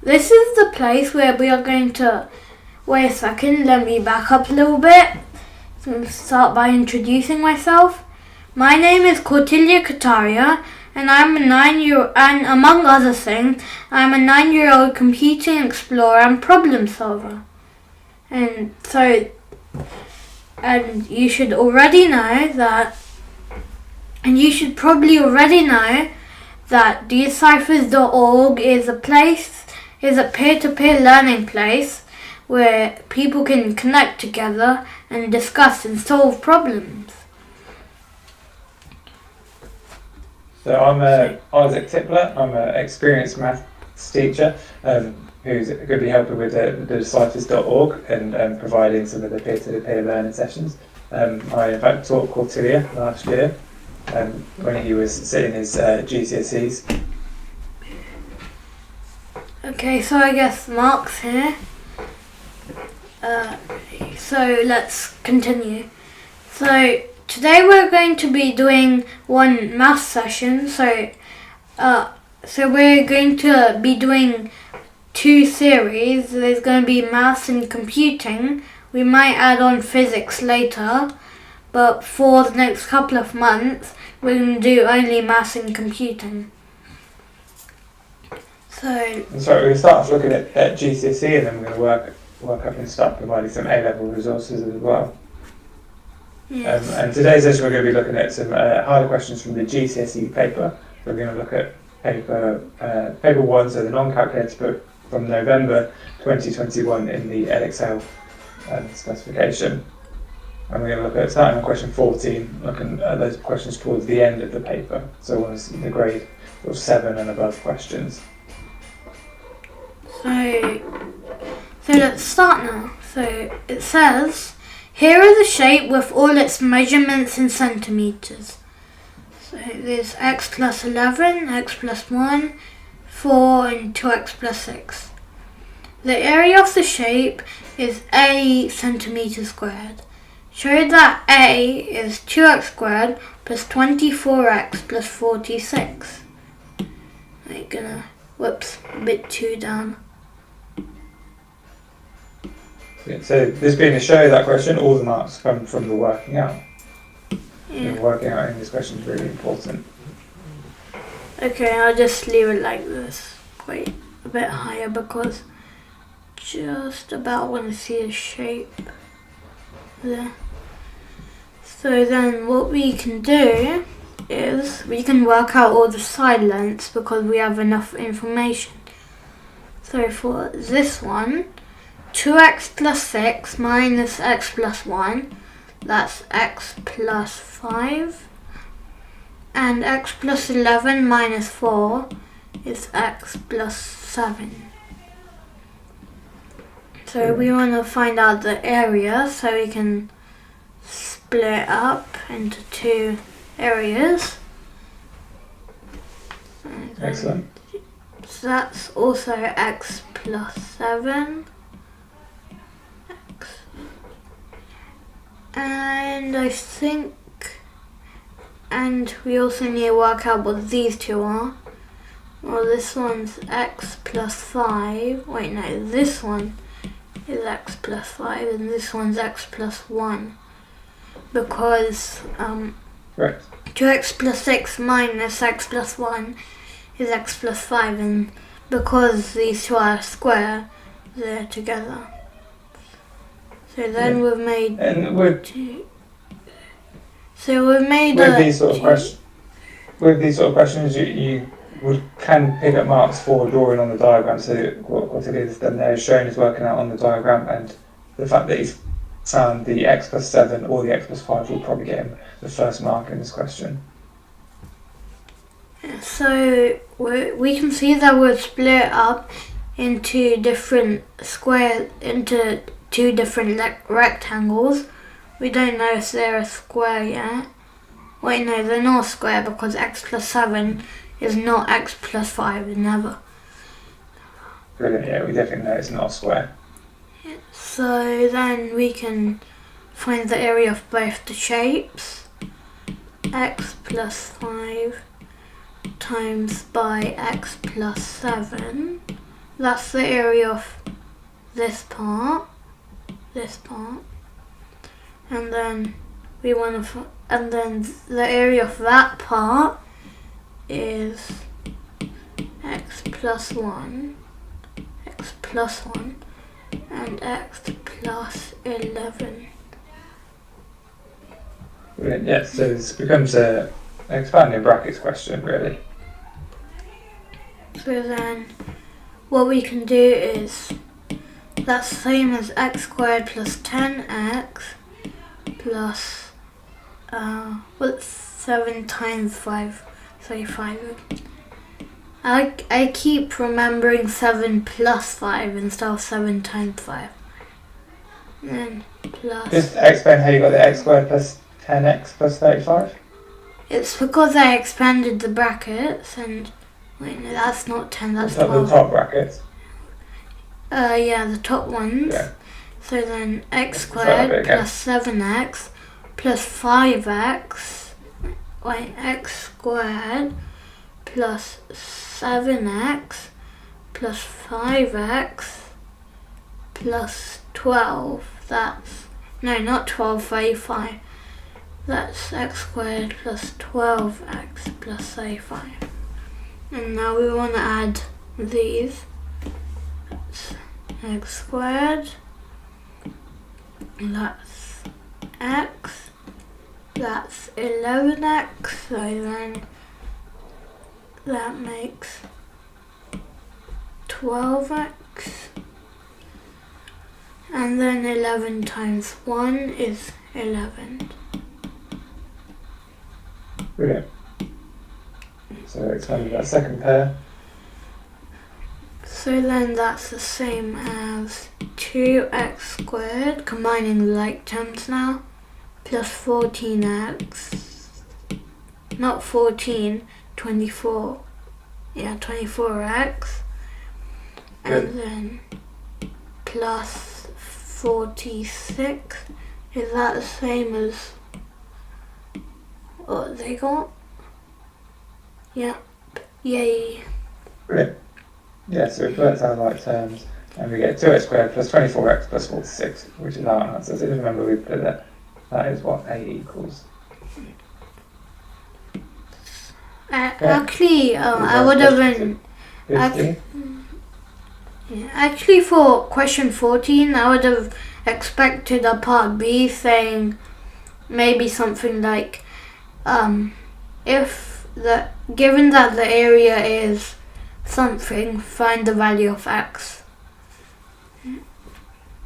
this is the place where we are going to... Wait a second, let me back up a little bit. I'm going to start by introducing myself. My name is Kautilya Katariya, and I'm a 9-year-old, and among other things, I'm a 9-year-old computing explorer and problem solver. And you should already know that, and you should probably already know that Deciphers.org is a peer-to-peer learning place where people can connect together and discuss and solve problems. So I'm Isaac Tippler. I'm an experienced maths teacher who's going to be helping with the Deciphers.org and providing some of the peer-to-peer learning sessions. I in fact taught Kautilya last year when he was sitting his GCSEs. Okay, so I guess Mark's here. So let's continue. So today we're going to be doing one math session. So we're going to be doing 2 series. There's going to be maths and computing. We might add on physics later, but for the next couple of months we're going to do only maths and computing. So we're going to start off looking at GCSE, and then we're going to work up and start providing some A-level resources as well. yes. And today's session we're going to be looking at some harder questions from the GCSE paper. We're going to look at paper 1, so the non-calculator book from November 2021 in the EdXL specification. And we're going to look at, starting on question 14, looking at those questions towards the end of the paper. So one's the grade 7 and above questions. So let's start now. So it says, here is a shape with all its measurements in centimetres. So there's x plus 11, x plus 1, 4 and 2x plus 6. The area of the shape is a centimetre squared. Show that a is 2x squared plus 24x plus 46. I'm gonna, whoops, a bit too down. So this being a show that question, all the marks come from the working out. Yeah. The working out in this question is really important. Okay, I'll just leave it like this. Wait, a bit higher because just about want to see a shape there. So then what we can do is we can work out all the side lengths because we have enough information. So for this one, 2x plus 6 minus x plus 1, that's x plus 5. And x plus 11 minus 4 is x plus 7. So we want to find out the area so we can split up into 2 areas. Excellent. So that's also x plus 7. And I think, and we also need to work out what these 2 are. Well, this one's x plus 5. Wait, no, this one is x plus 5 and this one's x plus 1. Because Right. 2x plus 6 minus x plus 1 is x plus 5, and because these 2 are square, they're together. So then we've made with 2. So we've made these sort of questions. With these sort of questions, you can pick up marks for drawing on the diagram. So what it is then there is shown is working out on the diagram, and the fact that he's found the x plus 7 or the x plus 5 will probably get him the first mark in this question. So we can see that we're split up into different squares, into 2 different rectangles. We don't know if they're a square yet. Wait, no, they're not a square because x plus 7 is not x plus 5, never. Brilliant, yeah, we definitely know it's not a square. So then we can find the area of both the shapes. X plus 5 times by x plus 7 that's the area of this part, and then we want to, and then the area of that part is x plus 1, and x plus 11. Brilliant. Yeah, so this becomes a expanding brackets question, really. So then what we can do is that's the same as x squared plus 10x plus 7 times 5. Sorry, 5. I keep remembering 7 plus 5 instead of 7 times 5. And then plus... Just explain how you got the x squared plus 10x plus 35? It's because I expanded the brackets and... Wait, no, that's not 10, that's 12. The top brackets? Yeah, the top ones. Yeah. So then x squared plus 7x plus 5x... Wait, x squared plus 7x plus 5x plus 12. That's... No, not 12, 35. That's x squared plus 12x plus 35. And now we want to add these. That's x squared. That's x. That's 11x. So then that makes 12x. And then 11 times 1 is 11. Brilliant. So expanding that second pair. So then that's the same as 2x squared, combining the like terms now, plus 14x, not 14, 24, yeah, 24x, and then plus 46. Is that the same as what they got? Yeah. Yay. Brilliant. Yeah, so we put our like terms and we get 2x squared plus 24x plus 46, which is our answer. So just remember we put that is what a equals. Actually, I would have been... Actually, for question 14, I would have expected a part B saying maybe something like, given that the area is something, find the value of x.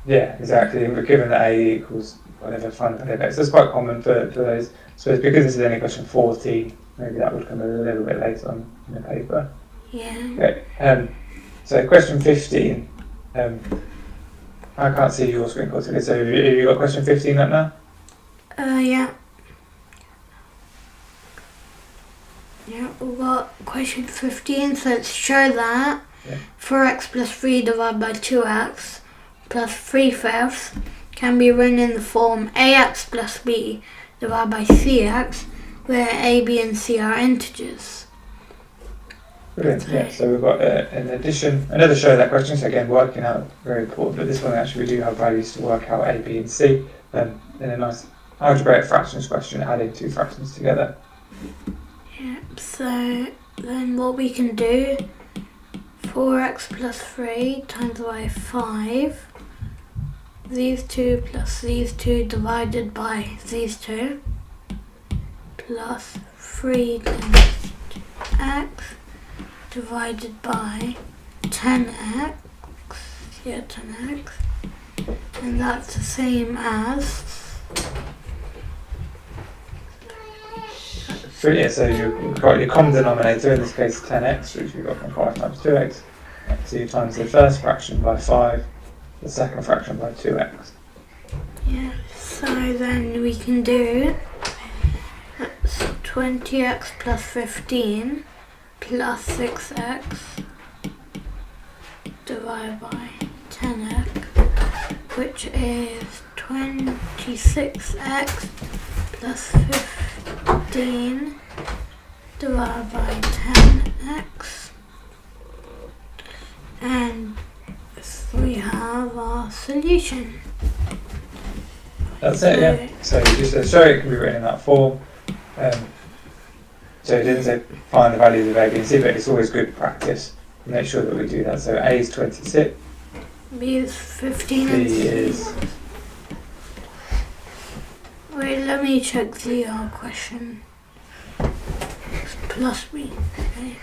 Yeah, exactly. But given that a equals whatever, find the value of x. That's quite common for those. So it's because this is only question 14, maybe that would come a little bit later on in the paper. Yeah. Okay. So question 15. I can't see your screen, Kautilya. So have you got question 15 up now? Yeah. Yeah, we've got question 15, so let's show that 4x plus 3 divided by 2x plus 3/5 can be written in the form ax plus b divided by cx, where a, b and c are integers. Brilliant, yeah, so we've got in addition, another show that question, so again working out, very important, but this one actually we do have values to work out a, b and c, in a nice algebraic fractions question, adding two fractions together. Yeah, so then what we can do, 4x plus 3 times by 5, these two plus these two divided by these two, plus 3 times x divided by 10x, yeah, 10x, and that's the same as... Brilliant, so you've got your common denominator, in this case 10x, which we've got from 5 times 2x, so you times the first fraction by 5, the second fraction by 2x. Yeah, so then we can do, that's 20x plus 15 plus 6x divided by 10x, which is 26x plus 15 divided by 10x, And we have our solution. That's it, yeah. So just to show it can be written in that form. So it didn't say find the values of A, B and C, but it's always good practice to make sure that we do that. So A is 26. B is 15 B and C is... Wait, let me check the question. It's plus B. Okay.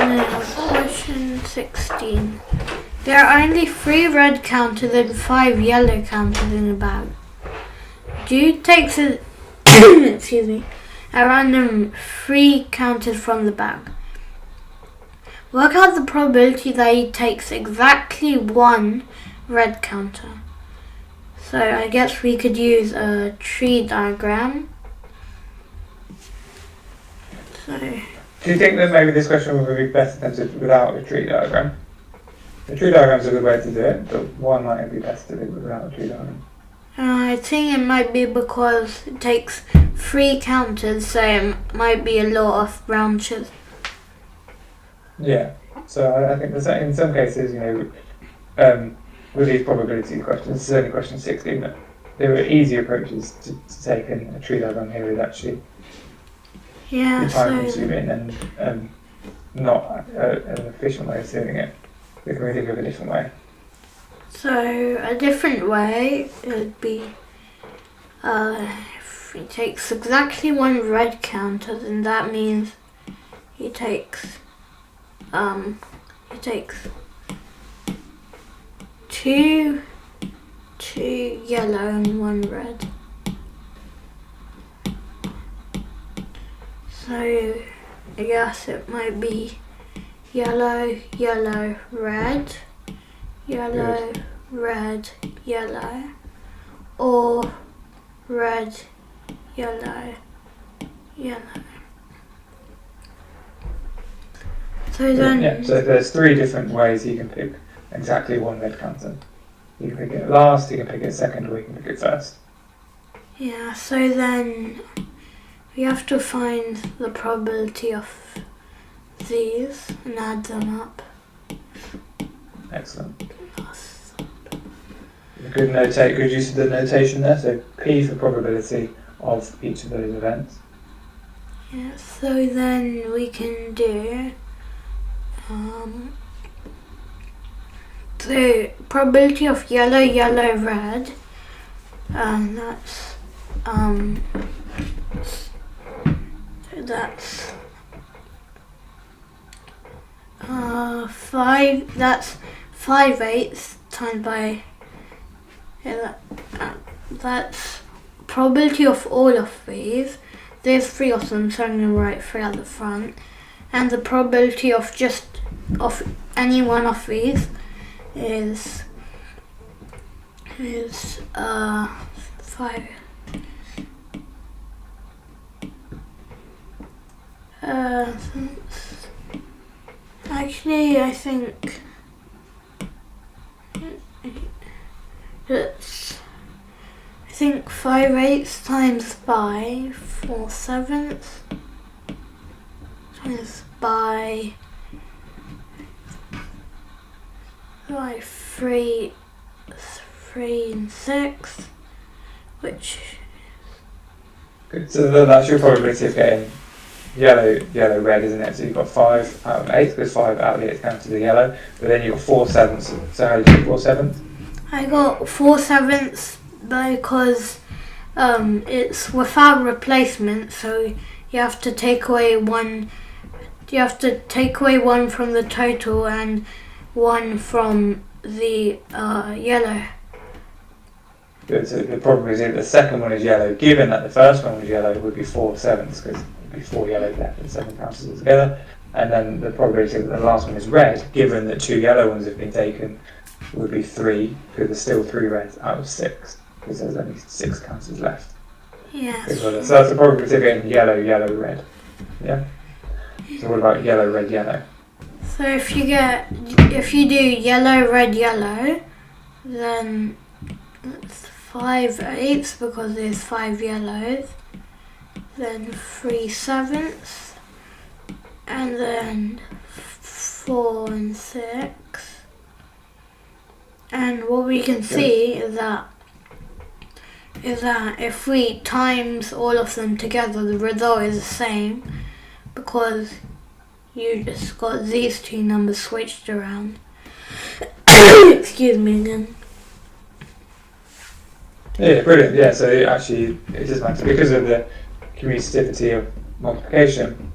Now, question 16. There are only 3 red counters and 5 yellow counters in the bag. Jude takes a excuse me, a random 3 counters from the bag. Work out the probability that he takes exactly 1 red counter. So I guess we could use a tree diagram. So Do you think that maybe this question would be better than to without a tree diagram? The tree diagram is a good way to do it, but why might it be better to do it without a tree diagram? I think it might be because it takes 3 counters, so it might be a lot of branches. Yeah, so I think there's, in some cases, with these probability questions, certainly question 16, that there are easy approaches to taking a tree diagram here with actually time consuming and not an efficient way of doing it. We can really think of a different way. So a different way would be if he takes exactly 1 red counter, then that means he takes 2 yellow and 1 red. So I guess it might be yellow, yellow, red, yellow, Good. red, yellow, or red, yellow, yellow. So then So there's 3 different ways you can pick exactly 1 red counter. You can pick it last, you can pick it second, or you can pick it first. yeah, so then we have to find the probability of these and add them up. Excellent. Good use of the notation there. So P for probability of each of those events. Yeah, so then we can do the probability of yellow, yellow, red. That's 5. That's 5/8 times by. That's probability of all of these. There's 3 of them, so I'm going to write 3 at the front. And the probability of any one of these is 5. Actually, I think it's 5/8 times by 4/7 times by 3 and 6, which. Good. So that's your probability of getting yellow, red, isn't it? So you've got 5 out of 8, because 5 out of the 8 counts to the yellow, but then you've got 4/7. So how do you get 4/7? I got 4/7 because it's without replacement, so you have to take away 1. You have to take away 1 from the total and 1 from the yellow. Good. So the probability that the second one is yellow, given that the first one was yellow, would be 4/7, because it would be 4 yellows left and 7 counts altogether. And then the probability that the last one is red, given that 2 yellow ones have been taken, would be 3, because there's still 3 reds out of 6, because there's only 6 counters left. Yes. So that's the probability of getting yellow, red. Yeah? So what about yellow, red, yellow? So if you do yellow, red, yellow, then it's 5/8 because there's 5 yellows. then 3/7, and then 4 and 6. And what we can see is that if we times all of them together, the result is the same, because you just got these two numbers switched around. Excuse me again. Yeah, brilliant. Yeah, so it doesn't matter because of the commutativity of multiplication.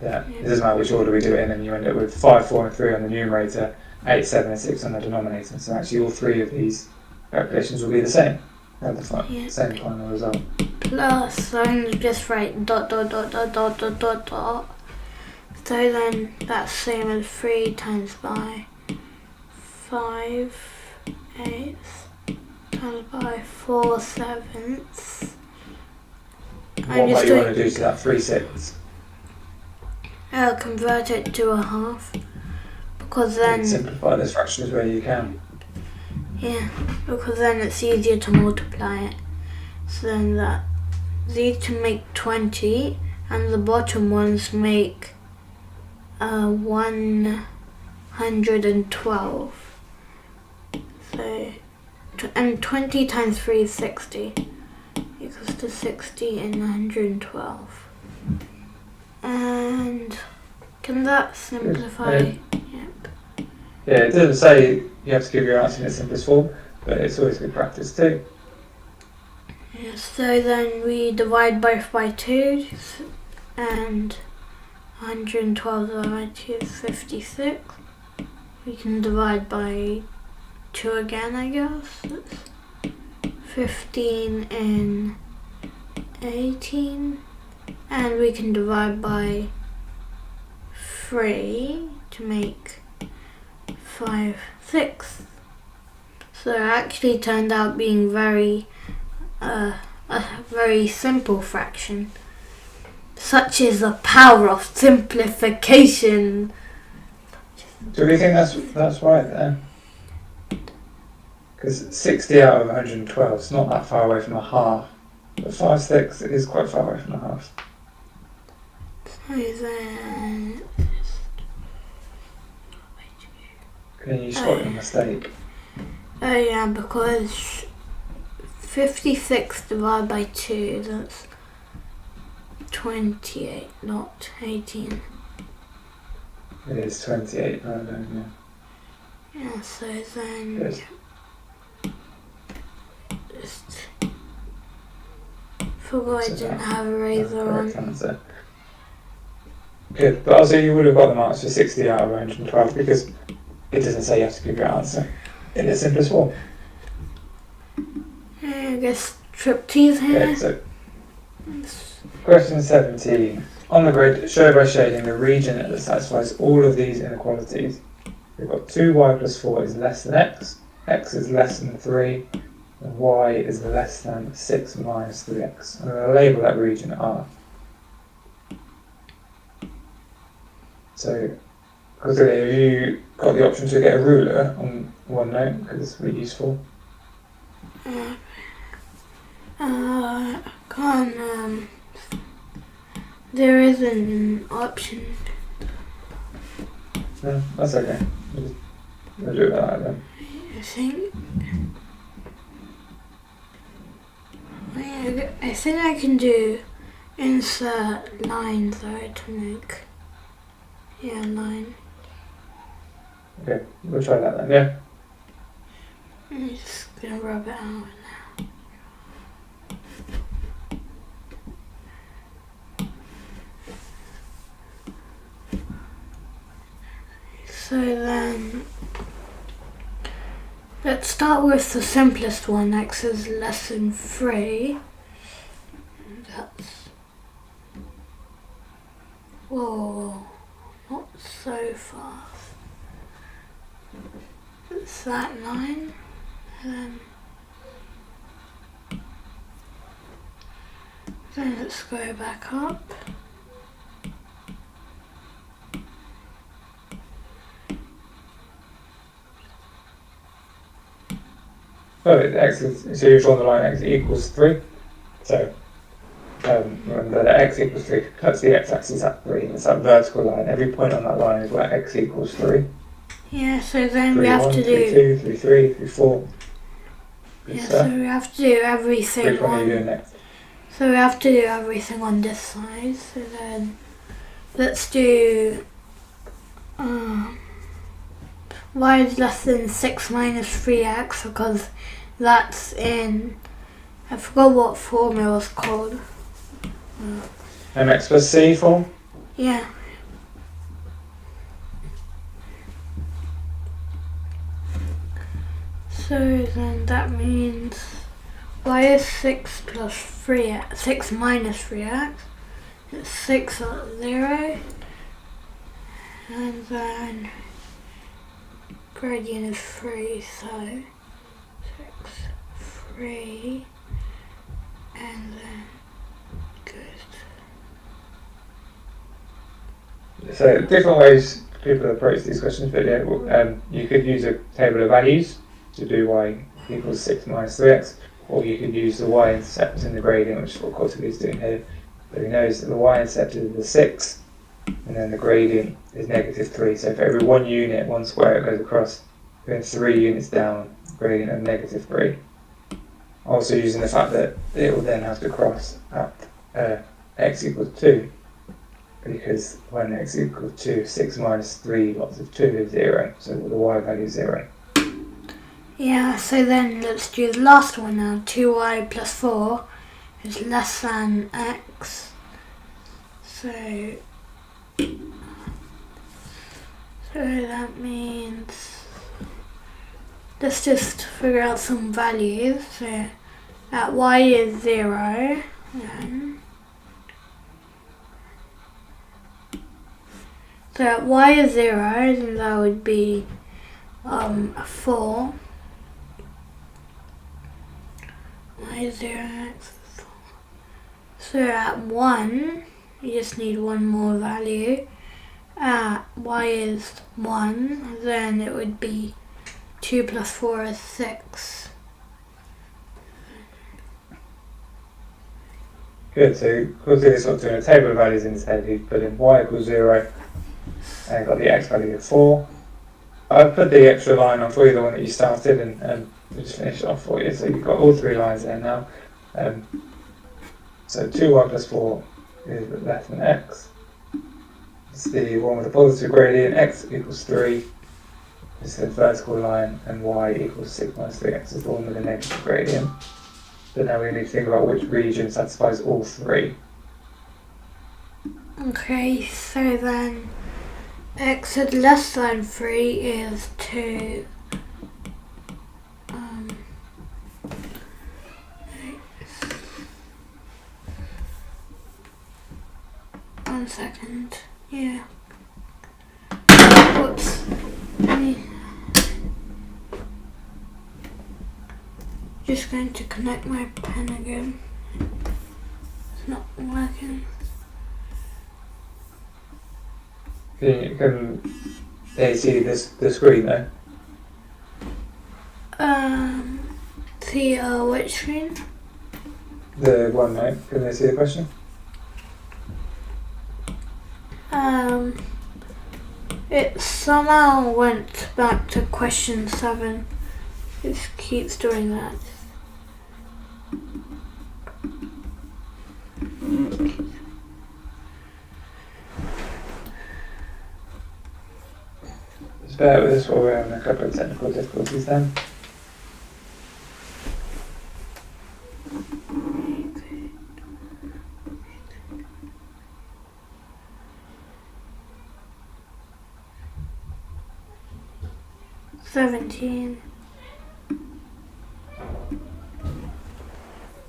Yeah, it doesn't matter which order we do it in, and you end up with 5, 4, and 3 on the numerator, 8, 7, and 6 on the denominator. So actually, all three of these calculations will be the same. Have the same final result. Plus, I'm just write dot dot dot dot dot dot dot dot. So then that's same as 3 times by 5/8 times by 4/7. What might you want to do to that 3/6? I'll convert it to a half, because then simplify those fractions where you can. Yeah, because then it's easier to multiply it. So then these two make 20, and the bottom ones make 112. So, and 20 times 3 is 60, equals to 60 and 112. And can that simplify? Yep. Yeah, it doesn't say you have to give your answer in its simplest form, but it's always good practice too. Yeah, so then we divide both by 2, and 112 divided by 2 is 56. We can divide by 2 again, I guess. It's 15 and 18. And we can divide by 3 to make 5/6. So it actually turned out being a very simple fraction. Such is the power of simplification. Do we think that's right then? Because 60 out of 112 is not that far away from a half, but 5/6 is quite far away from a half. So then, can you spot your mistake? Oh yeah, because 56 divided by 2, that's 28, not 18. It is 28, I don't know. Yeah, so then Good. Just forgot I didn't have a razor on. Answer. Good, but also you would have got the marks for 60 out of 112 because it doesn't say you have to give your answer in its simplest form. I guess striptease here. Okay, so question 17. On the grid, show by shading the region that satisfies all of these inequalities. We've got 2y plus 4 is less than x, x is less than 3, and y is less than 6 minus 3x. I'm going to label that region R. So, Kautilya, have you got the option to get a ruler on OneNote because it's really useful? Can't, there isn't an option. No, that's okay. We'll do it like that then. I think I can do insert line though to make line. Okay, we'll try that then, yeah? I'm just gonna rub it out now. So then, let's start with the simplest one, x is less than 3. That's, whoa, not so fast. It's that line, and then let's go back up. Oh, x is, so you've drawn the line x equals 3. So remember that x equals 3 cuts the x-axis at 3, and it's that vertical line. Every point on that line is where x equals 3. Yeah, so then 3, we have 1, to 3, do... 2, 3, 3, 3, 4. Yeah, so we have to do everything Which one are you on... doing next? So we have to do everything on this side. So then let's do... y is less than 6 minus 3x, because that's in... I forgot what form it was called. mx plus c form? Yeah. So then that means y is 6 plus 3x, 6 minus 3x. It's 6 at 0. And then gradient is 3, so 6, 3, and then goes. So different ways people approach these questions, but yeah, you could use a table of values to do y equals 6 minus 3x, or you could use the y-intercept in the gradient, which is what Kautilya is doing here. But he knows that the y-intercept is the 6, and then the gradient is negative 3. So for every 1 unit, 1 square it goes across, going 3 units down, gradient of negative 3. Also using the fact that it will then have to cross at x equals 2, because when x equals 2, 6 minus 3 lots of 2 is 0, so the y value is 0. Yeah, so then let's do the last one now. 2y plus 4 is less than x. So that means, let's just figure out some values. So at y is 0, then. So at y is 0, then that would be 4. Y is 0, x is 4. So at 1, you just need one more value. At y is 1, then it would be 2 plus 4 is 6. Good, so Kautilya sort of doing a table of values instead. He put in y equals 0 and got the x value of 4. I've put the extra line on for you, the one that you started, and we'll just finish it off for you. So you've got all 3 lines there now. So 2y plus 4 is less than x. It's the one with the positive gradient, x equals 3. It's the vertical line, and y equals 6 minus 3x is the one with the negative gradient. But now we need to think about which region satisfies all 3. Okay, so then x is less than 3 is 2. 1 second. Yeah. Whoops. Just going to connect my pen again. It's not working. Can they see the screen though? See which screen? The one, right? Can they see the question? It somehow went back to question 7. It keeps doing that. Just bear with us while we're having a couple of technical difficulties then.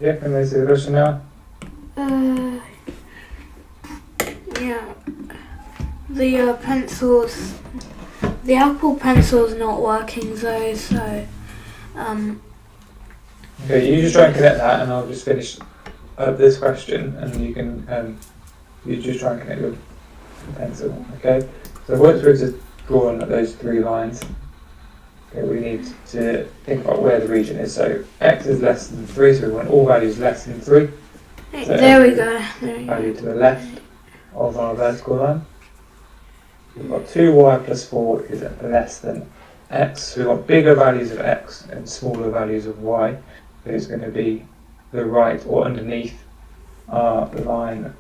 Yeah, can they see the question now? Yeah. The pencils, the Apple Pencil's not working though, so Okay, you just try and connect that, and I'll just finish up this question, and you can you just try and connect your pencil. Okay. So once we've just drawn those 3 lines, okay, we need to think about where the region is. So x is less than 3, so we want all values less than 3. Hey, So there we go. There we value go. to the left of our vertical line. We've got 2y plus 4 is less than x. So we've got bigger values of x and smaller values of y. So it's going to be the right or underneath our line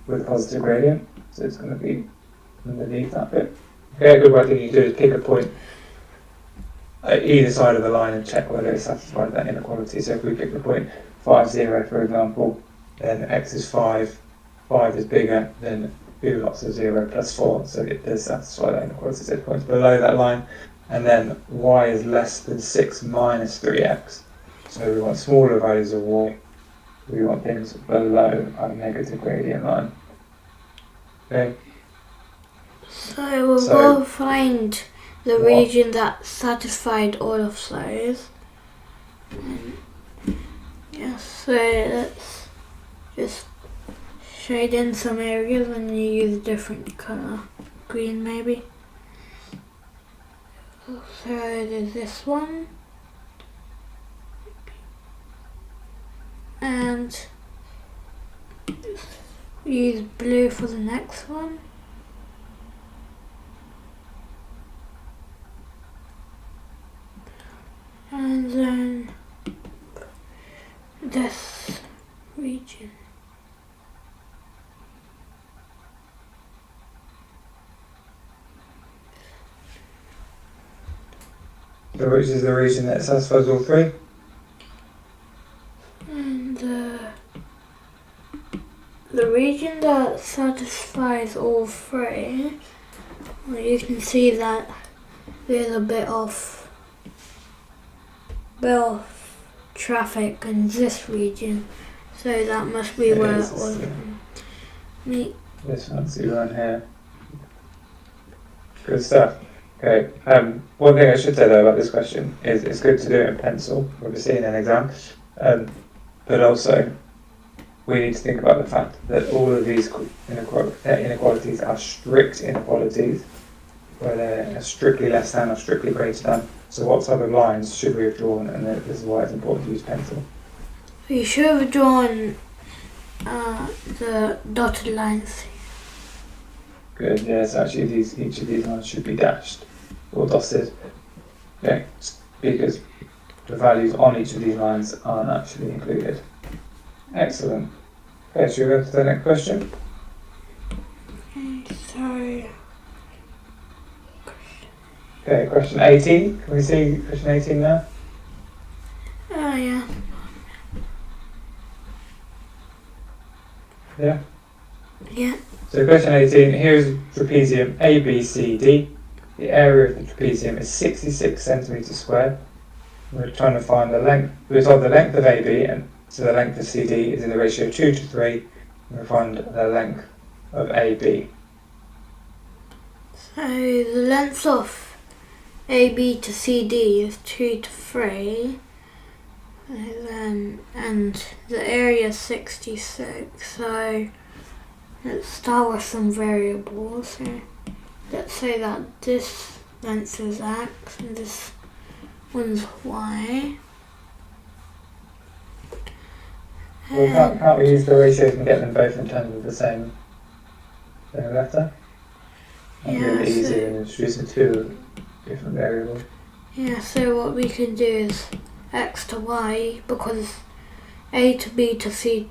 with a positive gradient. So it's going to be underneath that bit. Okay, a good way you can do is pick a point at either side of the line and check whether it satisfies that inequality. So if we pick the point 5, 0, for example, then x is 5, 5 is bigger than 2 lots of 0 plus 4, so it does satisfy that inequality. So it points below that line, and then y is less than 6 minus 3x. So we want smaller values of y, we want things below our negative gradient line. Okay. So we'll go find the What? region that satisfied all of those. Yeah, so let's just shade in some areas and you use a different colour. Green maybe. So there's this one. And use blue for the next one. And then this region. So which is the region that satisfies all three? And the region that satisfies all three, well, you can see that there's a bit of traffic in this region, so that must be where it was. This fancy one here. Good stuff. Okay. One thing I should say though about this question is it's good to do it in pencil, obviously in an exam, but also we need to think about the fact that all of these inequalities are strict inequalities, where they're strictly less than or strictly greater than. So what type of lines should we have drawn, and this is why it's important to use pencil. You should have drawn the dotted lines. Good, yes, actually each of these lines should be dashed or dotted. Okay, because the values on each of these lines aren't actually included. Excellent. Okay, should we go to the next question? Sorry. Okay, question 18. Can we see question 18 now? Oh yeah. Yeah. Yeah. So question 18, here's trapezium ABCD. The area of the trapezium is 66 centimetres squared. We're trying to find the length. We're told the length of AB and so the length of CD is in the ratio 2 to 3. We'll find the length of AB. So the length of AB to CD is 2 to 3. And the area is 66. So let's start with some variables. So let's say that this length is X and this one's Y. Well, can't we use the ratios and get them both in terms of the same letter? That'd be a bit easier than introducing two different variables. Yeah, so what we can do is X to Y, because A to B to C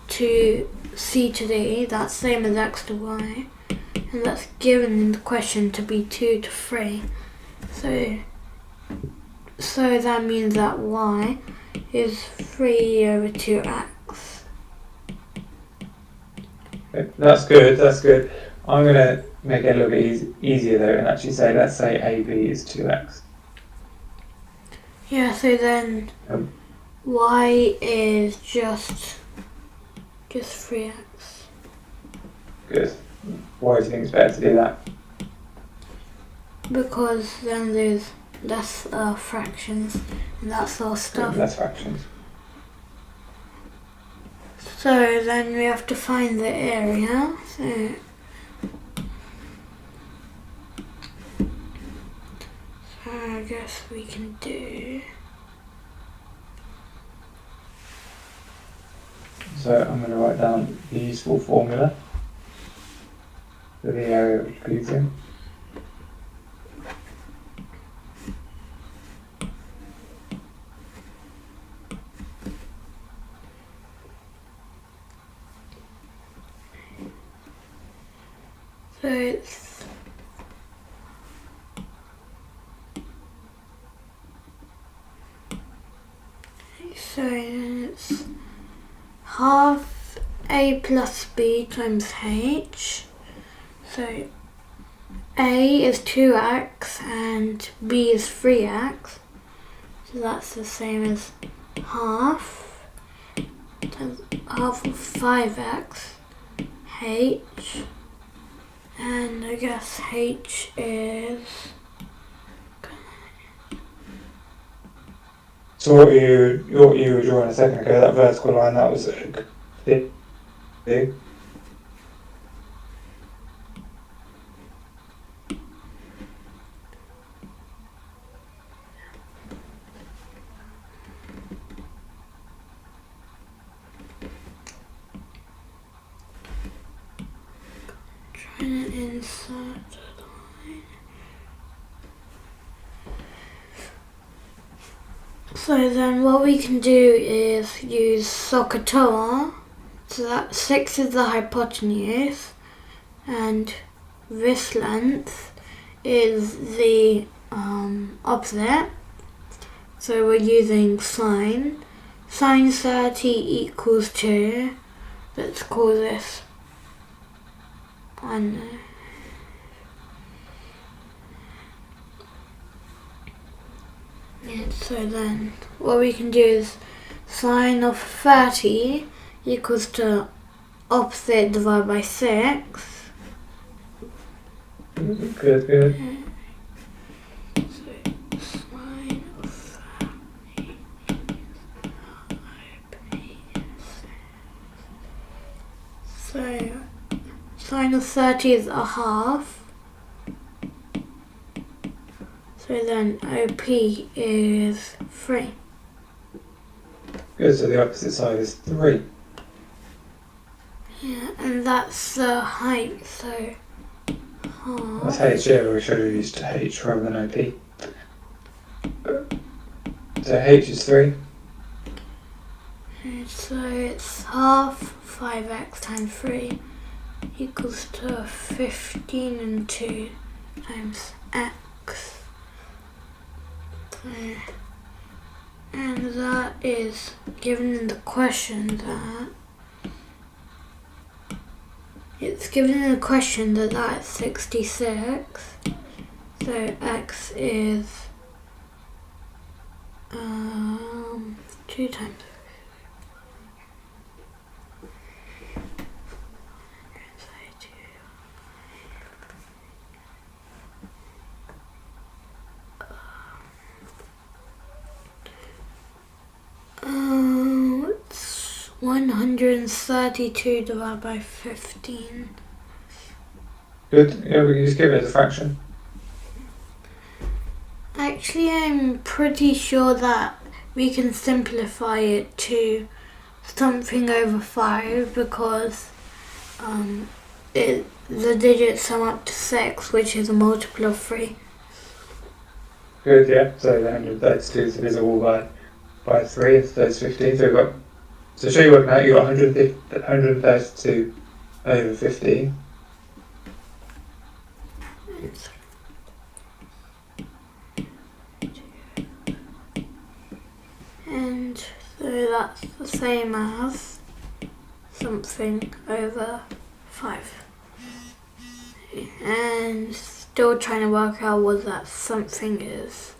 to C to D, that's same as X to Y, and that's given in the question to be 2 to 3. So that means that Y is 3 over 2X. Okay, that's good. I'm going to make it a little bit easier though and actually say, let's say AB is 2x. Yeah, so then Y is just 3x. Good. Why do you think it's better to do that? Because then there's less fractions and that sort of stuff. Less fractions. So then we have to find the area. So I guess we can do. So I'm going to write down the useful formula for the area of Kautilya. So it's half a plus b times h. So a is 2x and b is 3x. So that's the same as half times half of 5x h. And I guess h is... So what you were drawing a second ago, that vertical line, that was big. Trying to insert the line. So then what we can do is use Kautilya. So that 6 is the hypotenuse and this length is the opposite. So we're using sine. Sine 30 equals 2. Let's call this, I don't know. So then what we can do is sine of 30 equals to opposite divided by 6. Good. So sine of 30 So sine of 30 is a half. So then OP is 3. Good, so the opposite side is 3. Yeah, and that's the height, so half. That's H, yeah, we should have used H rather than OP. So H is 3. And so it's half 5x times 3 equals to 15 and 2 times x. And that is given in the question that it's given in the question that that's 66. So x is 2 times 132 divided by 15. Good, yeah, we can just give it as a fraction. Actually, I'm pretty sure that we can simplify it to something over 5 because the digits sum up to 6, which is a multiple of 3. Good, yeah, so the 132 is divisible by 3, so it's 15. So we've got, to show you working out, you've got 132 over 15. And so that's the same as something over 5. And still trying to work out what that something is.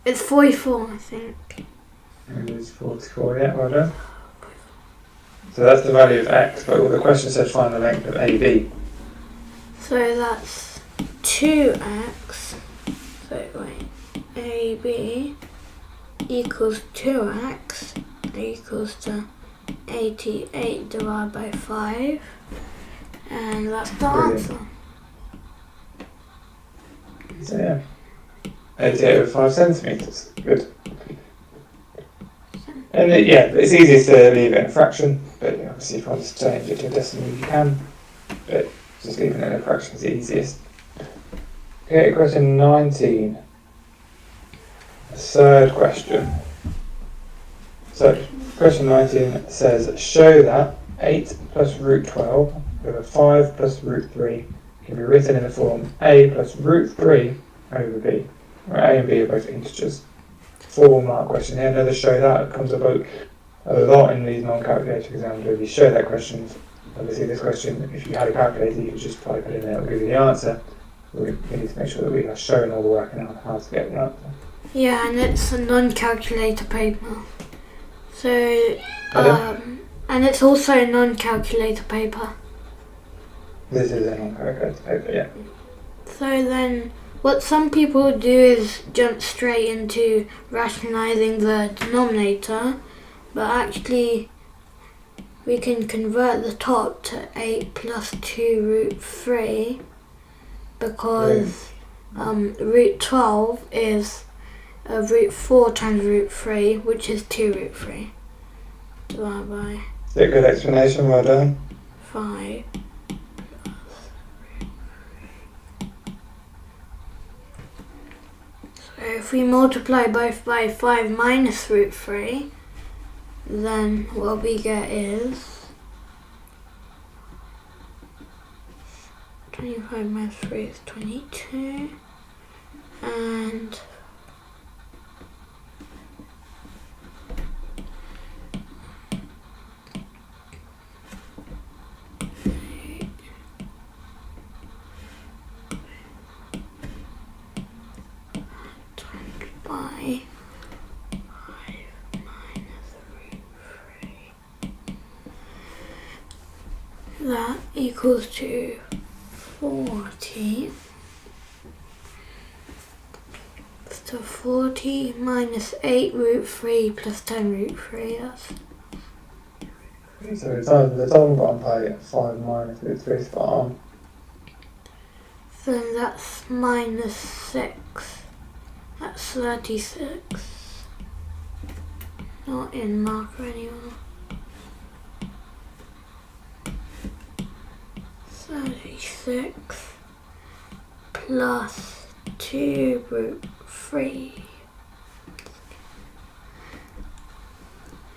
It's 44, I think. And it's 44, yeah, well done. So that's the value of x, but the question says find the length of AB. So that's 2x, so wait, AB equals 2x equals to 88 divided by 5. And that's the Brilliant. answer. So yeah, 88/5 centimetres. Good. And it's easiest to leave it in a fraction, but obviously if you want to change it to a decimal you can, but just leaving it in a fraction is the easiest. Okay, question 19. The third question. So, question 19 says, show that 8 plus root 12 over 5 plus root 3 can be written in the form a plus root 3 over b, where a and b are both integers. 4-mark question here. Another show that comes up a lot in these non-calculator exams where you show that question. Obviously this question, if you had a calculator, you could just type it in there, it'll give you the answer. We need to make sure that we are showing all the work and how to get the answer. Yeah, and it's a non-calculator paper. So, and it's also a non-calculator paper. This is a non-calculator paper, yeah. So then, what some people do is jump straight into rationalising the denominator, but actually we can convert the top to 8 plus 2 root 3 because root 12 is root 4 times root 3, which is 2 root 3 divided by Is that a good explanation? Well done. 5. So if we multiply both by 5 minus root 3, then what we get is 25 minus 3 is 22, and by 5 minus root 3. That equals to 40. So 40 minus 8 root 3 plus 10 root 3, that's... So the top and bottom part 5 minus root 3 spot on. Then that's minus 6. That's 36. Not in marker anymore. 36 plus 2 root 3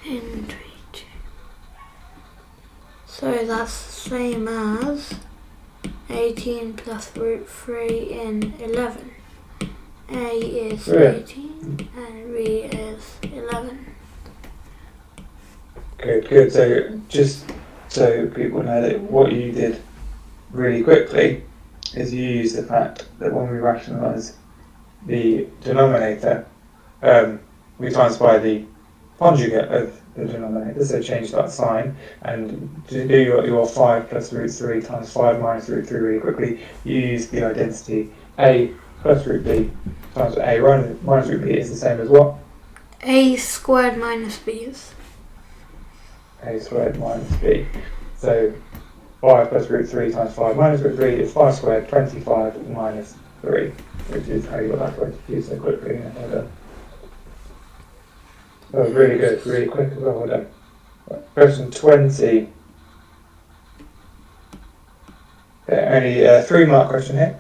in 22. So that's the same as 18 plus root 3 in 11. A is 18 and B is 11. Good. So just so people know that what you did really quickly is you use the fact that when we rationalise the denominator, we times by the conjugate of the denominator, so change that sign, and to do your 5 plus root 3 times 5 minus root 3 really quickly, you use the identity a plus root b times a minus root b is the same as what? A squared minus b is A squared minus b. So 5 plus root 3 times 5 minus root 3 is 5 squared, 25 minus 3, which is how you got that 22 so quickly. That was really good, really quick as well done. Question 20. Only a 3-mark question here.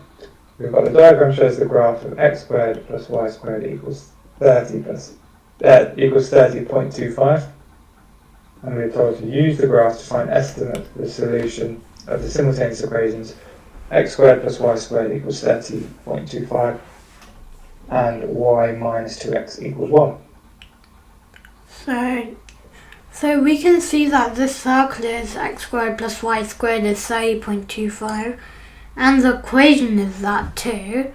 We've got the diagram shows the graph of x squared plus y squared equals 30.25. And we're told to use the graph to find estimate for the solution of the simultaneous equations x squared plus y squared equals 30.25 and y minus 2x equals 1. So we can see that this circle is x squared plus y squared is 30.25, and the equation is that too.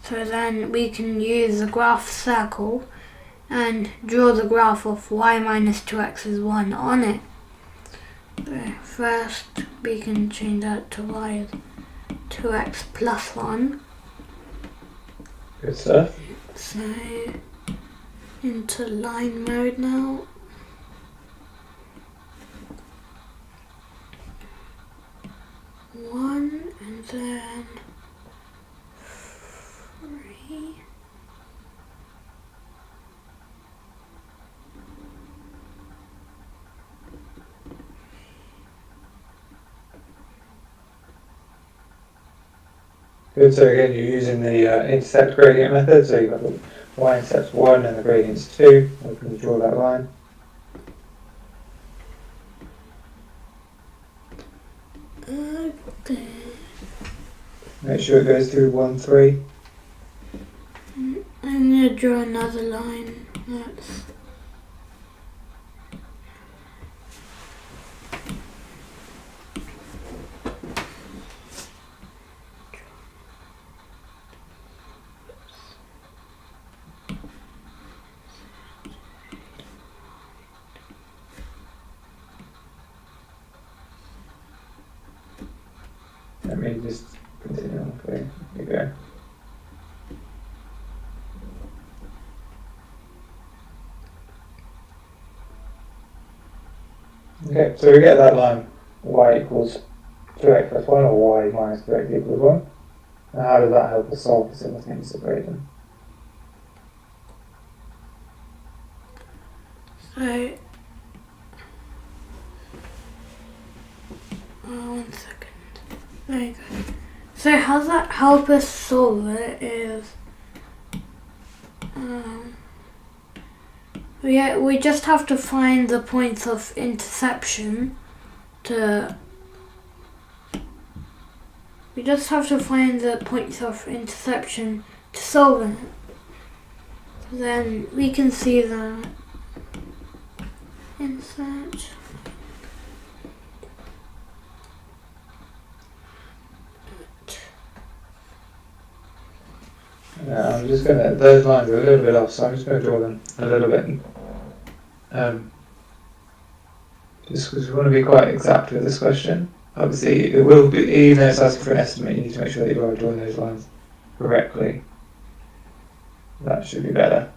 So then we can use the graph circle and draw the graph of y minus 2x is 1 on it. So first we can change that to y is 2x plus 1. Good stuff. So into line mode now. 1 and then 3. Good, so again you're using the intercept gradient method, so you've got the y-intercept's 1 and the gradient's 2. We can draw that line. Okay. Make sure it goes through 1, 3. I'm going to draw another line. That's Let me just continue on for you. Here you go. Okay, so we get that line y equals 2x plus 1 or y minus 2x equals 1. Now how does that help us solve the simultaneous equation? so. 1 second. There you go. So how does that help us solve it is we just have to find the points of intersection to solve it. Then we can see that insert. I'm just going to, those lines are a little bit off, so I'm just going to draw them a little bit. Just because we want to be quite exact with this question. Obviously, it will be, even though it's asking for an estimate, you need to make sure that you are drawing those lines correctly. That should be better.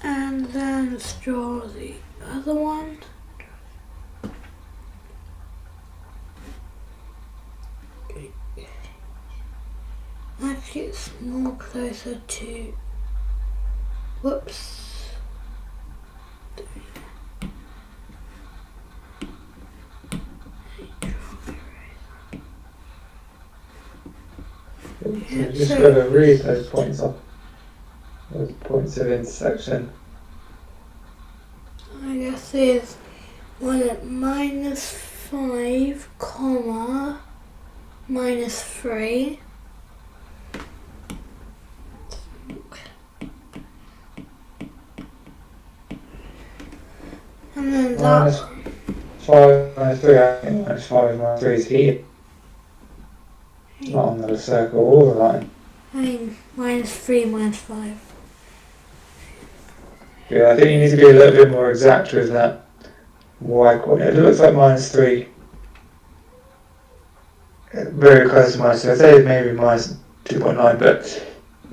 And then let's draw the other one. Actually, it's more closer to. Whoops. So just got to read those points off. Those points of intersection. I guess there's 1 at -5, comma, -3. And then that -5 -3, I think -5 -3 is here. Not on the circle or the line. I mean, -3, -5. Yeah, I think you need to be a little bit more exact with that y coordinate. It looks like -3. Very close to -3. I'd say maybe -2.9, but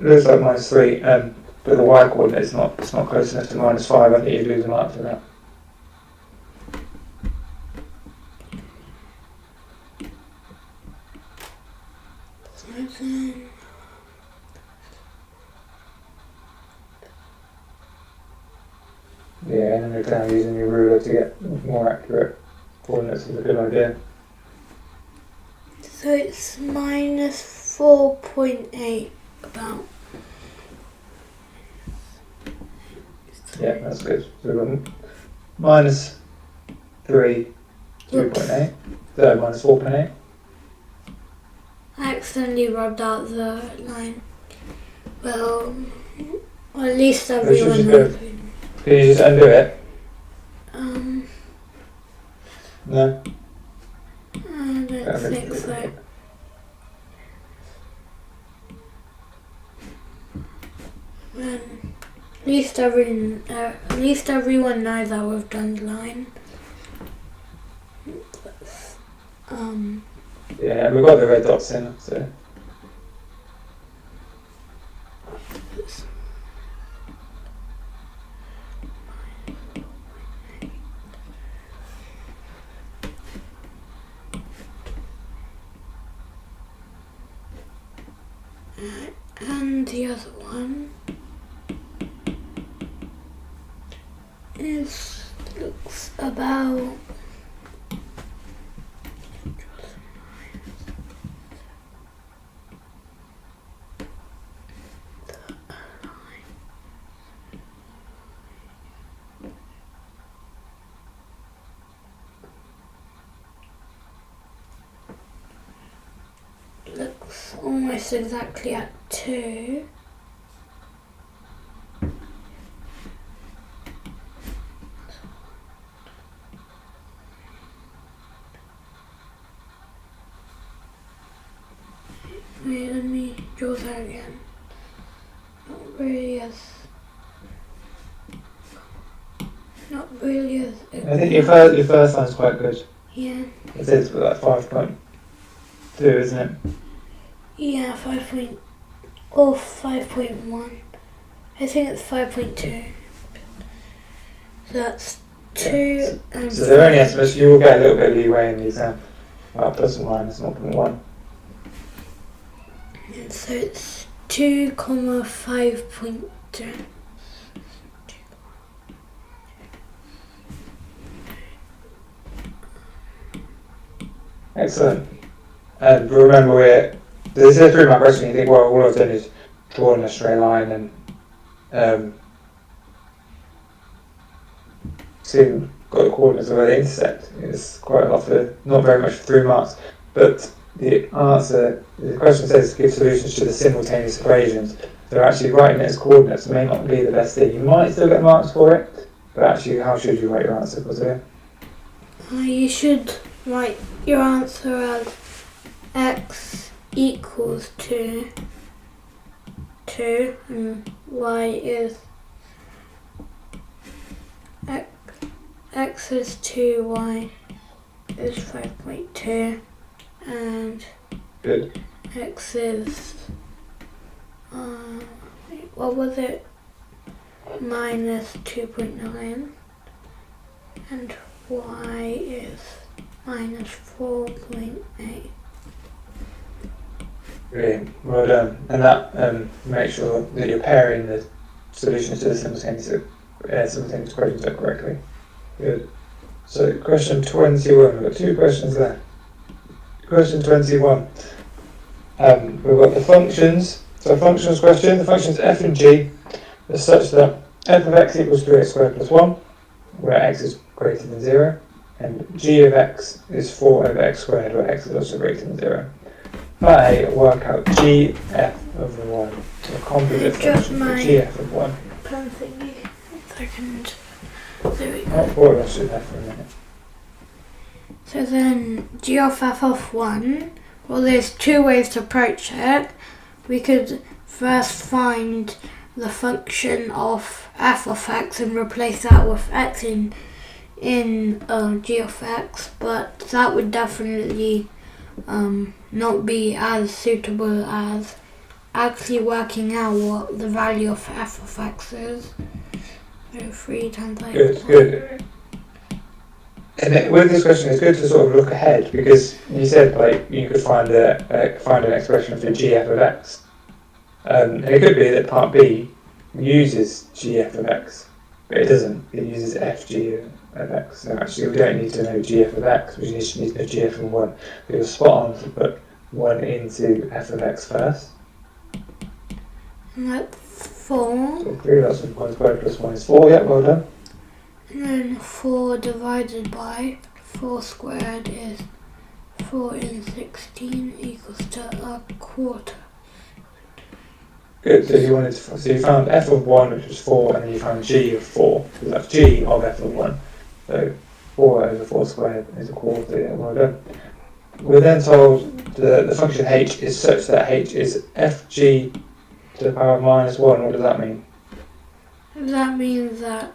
it looks like -3. But the y coordinate is not close enough to -5. I think you'd lose a mark for that. Yeah, and then we're kind of using your ruler to get more accurate coordinates is a good idea. So it's -4.8 about. Yeah, that's good. So we've got -3, 2.8. So -4.8. I accidentally rubbed out the line. Well, at least everyone knows. Can you just undo it? No? I don't think so. At least everyone knows that we've done the line. Yeah, we've got the red dots in, so. And the other one looks about almost exactly at 2. Wait, let me draw that again. Not really as. I think your first line's quite good. Yeah. It says like 5.2, isn't it? Yeah, 5.1. I think it's 5.2. So that's 2 and So they're only estimates. You will get a little bit of leeway in the exam. Plus and minus 0.1. And so it's 2, 5.2. Excellent. And remember, this is a 3-mark question. You think, well, all I've done is drawn a straight line and seen got the coordinates of where they intersect. It's quite a lot for, not very much for 3 marks. But the answer, the question says give solutions to the simultaneous equations. So actually writing it as coordinates may not be the best thing. You might still get marks for it, but actually how should you write your answer, Katariya? You should write your answer as x equals 2, and y is x is 2, y is 5.2, and Good. x is what was it? Minus 2.9, and y is minus 4.8. Brilliant, well done. And that make sure that you're pairing the solutions to the simultaneous equations up correctly. Good. So question 21, we've got 2 questions there. Question 21. We've got the functions. So functions question, the functions f and g are such that f of x equals 3x squared plus 1, where x is greater than 0, and g of x is 4 over x squared, where x is also greater than 0. I work out gf of 1, a composite function for gf of 1. Pen thingy. Second. There we go. I'll pause that for a minute. So then g of f of 1, well, there's 2 ways to approach it. We could first find the function of f of x and replace that with x in g of x, but that would definitely not be as suitable as actually working out what the value of f of x is. So 3 times like Good. And with this question, it's good to sort of look ahead, because you said like you could find an expression for gf of x, and it could be that part B uses gf of x, but it doesn't. It uses fg of x. So actually, we don't need to know gf of x. We just need to know gf of 1. We were spot on to put 1 into f of x first. And that's 4. So 3, that's 1 squared plus 1 is 4. Yeah, well done. And then 4 divided by 4 squared is 4 in 16 equals to a quarter. Good. So you found f of 1, which was 4, and then you found g of 4. So that's g of f of 1. So 4 over 4 squared is a quarter. Yeah, well done. We're then told the function h is such that h is fg to the power of minus 1. What does that mean? That means that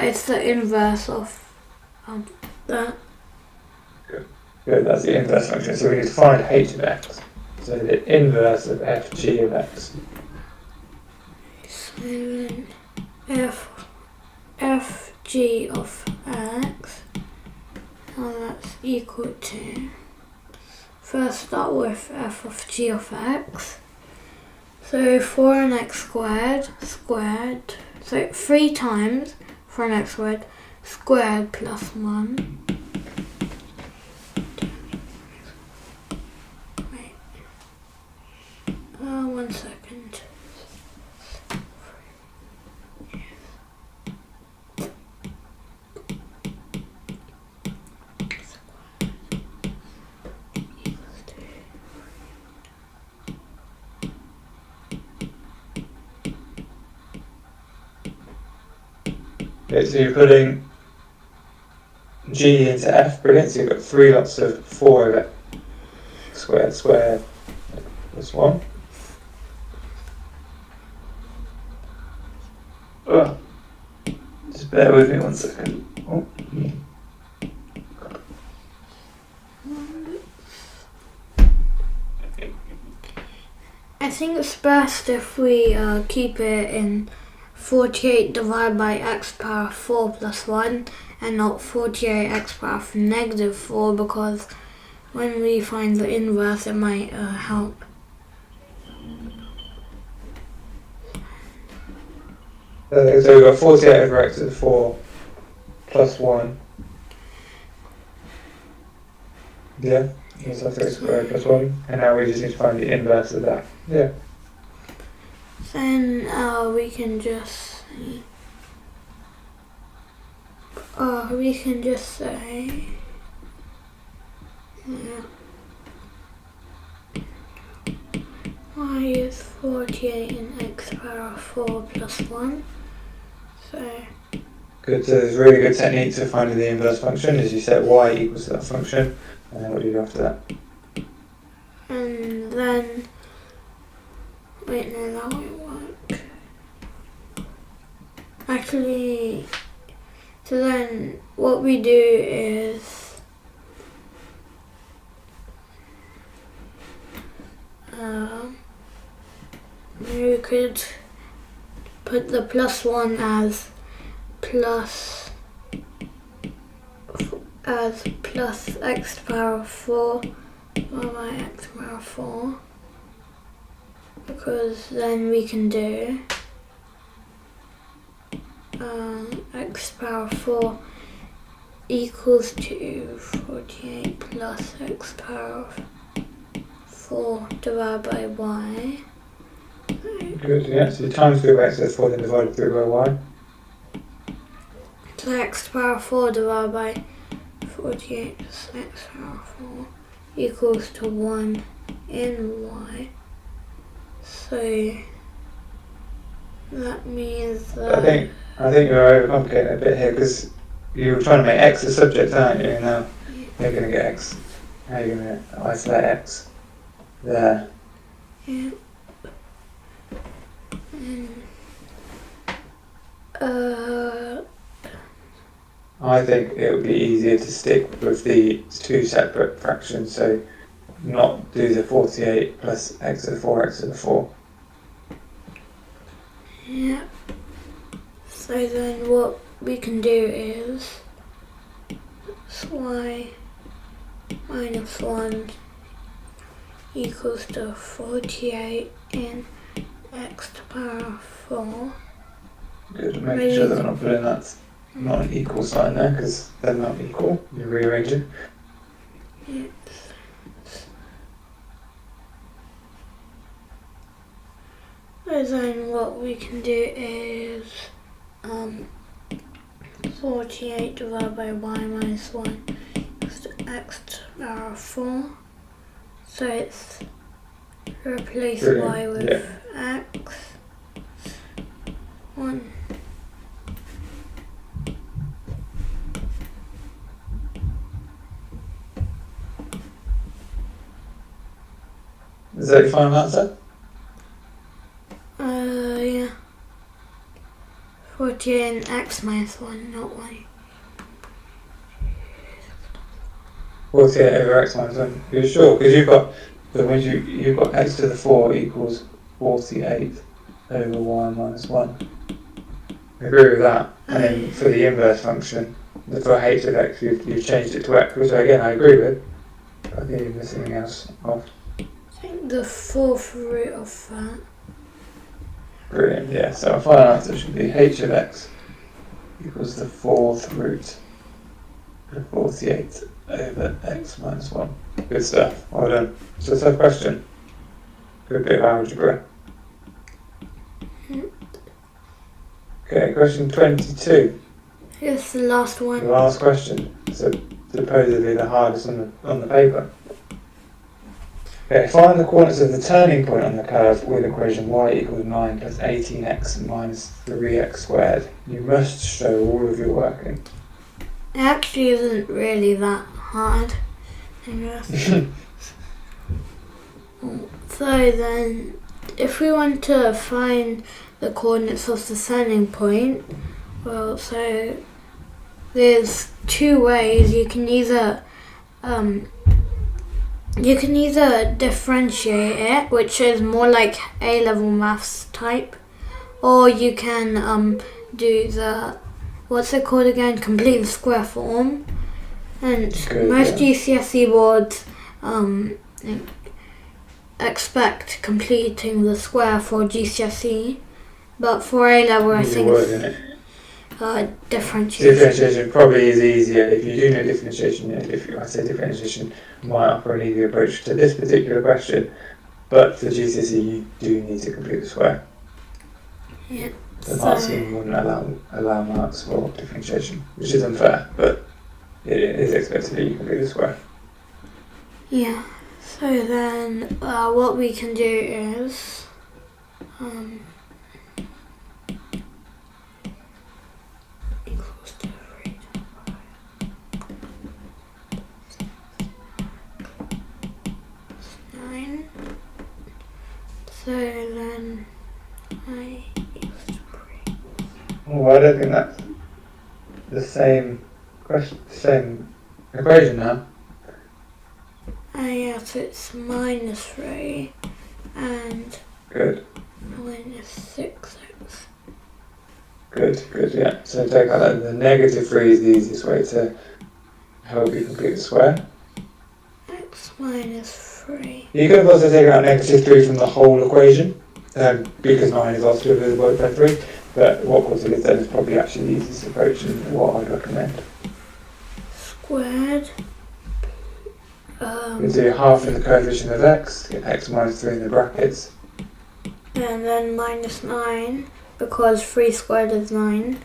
it's the inverse of that. Good, that's the inverse function. So we need to find h of x. So the inverse of fg of x. So then fg of x, and that's equal to first start with f of g of x. So 4x squared, so 3 times 4x squared plus 1. Wait. 1 second. Okay, so you're putting g into f, brilliant, so you've got 3 lots of 4 over squared plus 1. Oh, just bear with me 1 second. Oh. I think it's best if we keep it in 48 divided by x power 4 plus 1 and not 48x power of negative 4, because when we find the inverse it might help. So we've got 48 over x to the 4 plus 1. Yeah, that's x squared plus 1. And now we just need to find the inverse of that. Yeah. Then we can just say y is 48 in x power 4 plus 1. So Good, so there's a really good technique to finding the inverse function is you set y equals to that function, and then what do you do after that? And then, wait, no, that won't work. Actually, so then what we do is you could put the plus 1 as plus x to the power of 4 by x to the power of 4, because then we can do x to the power of 4 equals to 48 plus x to the power of 4 divided by y. Good, yeah, so times through x is 4 then divided through by y. So x to the power of 4 divided by 48 plus x to the power of 4 equals to 1 in y. So that means that I think you're overcomplicating it a bit here, because you're trying to make x a subject, aren't you? And now you're going to get x. How are you going to isolate x? There. Yeah. I think it would be easier to stick with the 2 separate fractions, so not do the 48 plus x to the 4, x to the 4. Yeah. So then what we can do is y minus 1 equals to 48 in x to the power of 4. Good, making sure that we're not putting that not an equal sign there, because they're not equal. You rearrange it. Yes. So then what we can do is 48 divided by y minus 1 equals to x to the power of 4. So it's replace y with x. 1. Is that your final answer? Yeah. 48 and x minus 1, not y. 48 over x minus 1. You're sure? Because you've got x to the 4 equals 48 over y minus 1. I agree with that. And then for the inverse function, for h of x, you've changed it to x, which again I agree with. I think you're missing anything else off. I think the fourth root of that. Brilliant, yeah. So our final answer should be h of x equals the fourth root of 48 over x minus 1. Good stuff. Well done. So it's a tough question. Good bit of algebra. Okay, question 22. Here's the last The one. last question. So supposedly the hardest on the paper. Okay, find the coordinates of the turning point on the curve with equation y equals 9 plus 18x minus 3x squared. You must show all of your working. It actually isn't really that hard, I guess. So then, if we want to find the coordinates of the turning point, well, so there's two ways. You can either differentiate it, which is more like A-level maths type, or you can do the, what's it called again? Complete the square form. And most GCSE boards expect completing the square for GCSE, but for A-level I think differentiation. Differentiation probably is easier. If you do know differentiation, if I say differentiation might offer an easier approach to this particular question, but for GCSE you do need to complete the square. Yeah. The mark scheme wouldn't allow marks for differentiation, which is unfair, but it is expected that you complete the square. Yeah. So then, what we can do is equals to 9. So then, I equals to 3. Well, I don't think that's the same question, same equation now. Yeah, so it's minus 3 and Good. minus 6x. Good, yeah. So take out that. The negative 3 is the easiest way to help you complete the square. X minus 3. You could have also taken out negative 3 from the whole equation, because 9 is also divisible by 3, but what Kautilya said is probably actually the easiest approach and what I'd recommend. Squared. You do half of the coefficient of x, get x minus 3 in the brackets. And then minus 9, because 3 squared is 9.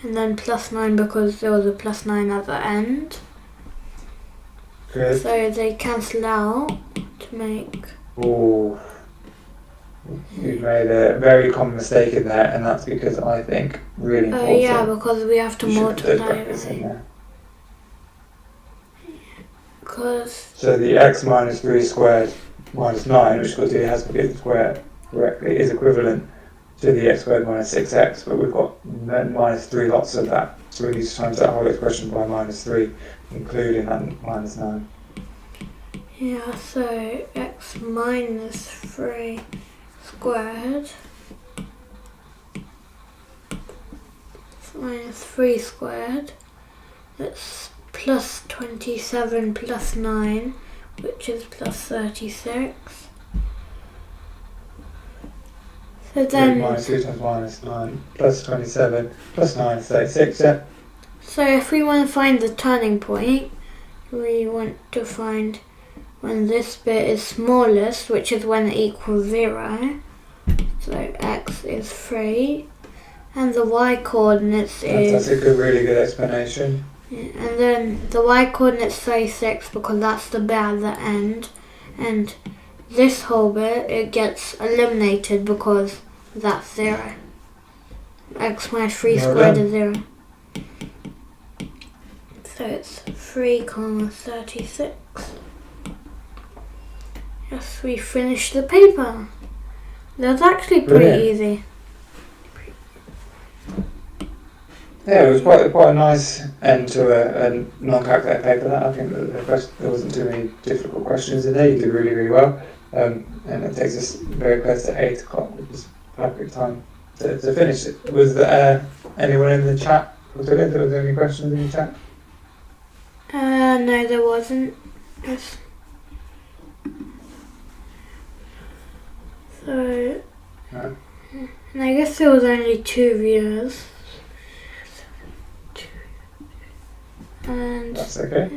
And then plus 9 because there was a plus 9 at the end. Good. So they cancel out to make... Ooh. You've made a very common mistake in there, and that's because I think really important. Yeah, because we have to multiply it. So the x minus 3 squared minus 9, which Kautilya has completed the square correctly, is equivalent to the x squared minus 6x, but we've got minus 3 lots of that. So we need to times that whole expression by minus 3, including that minus 9. Yeah, so x minus 3 squared minus 3 squared, that's plus 27 plus 9, which is plus 36. So then... minus 2 times minus 9 plus 27 plus 9 is 36, yeah? So if we want to find the turning point, we want to find when this bit is smallest, which is when it equals 0. So x is 3. And the y coordinates is... That's a really good explanation. Yeah, and then the y coordinates 36 because that's the bit at the end. And this whole bit, it gets eliminated because that's 0. X minus 3 squared is 0. So it's 3, 36. Yes, we finished the paper. That's actually pretty easy. Yeah, it was quite a nice end to a non-calculated paper. That I think that there wasn't too many difficult questions in there. You did really, really well, and it takes us very close to 8 o'clock, which is perfect time to finish it. Was there anyone in the chat? Was there any questions in the chat? No, there wasn't. Yes. So, Right. and I guess there was only 2 viewers. And That's okay.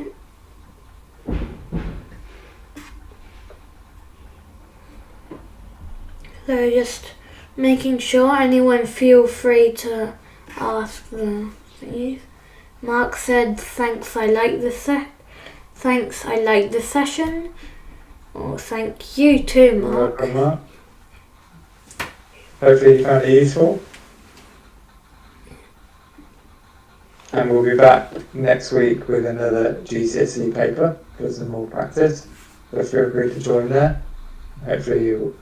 so just making sure anyone feel free to ask the thingies. Mark said, thanks, I like this Thanks, I like the session. Oh, thank you too, You're Mark. welcome, Mark. Hopefully you found it useful. And we'll be back next week with another GCSE paper for some more practice. So feel free to join there. Hopefully you'll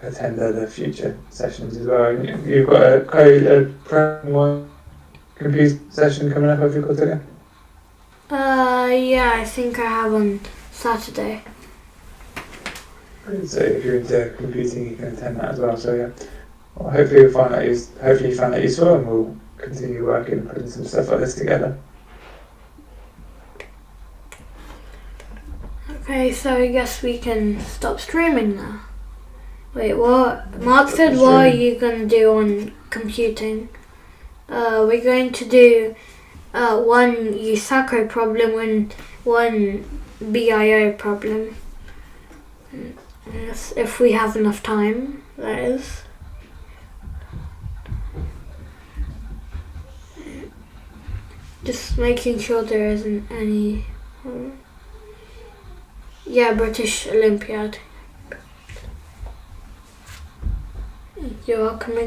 attend other future sessions as well. You've got a computer session coming up, have you, Kautilya? Yeah, I think I have on Saturday. So if you're into computing, you can attend that as well. So yeah, well, hopefully you found that useful, and we'll continue working and putting some stuff like this together. Okay, so I guess we can stop streaming now. Wait, what? Mark said, what are you going to do on computing? We're going to do one USACO problem and one BIO problem. Yes, if we have enough time, that is. Just making sure there isn't any... yeah, British Olympiad. You're welcome again.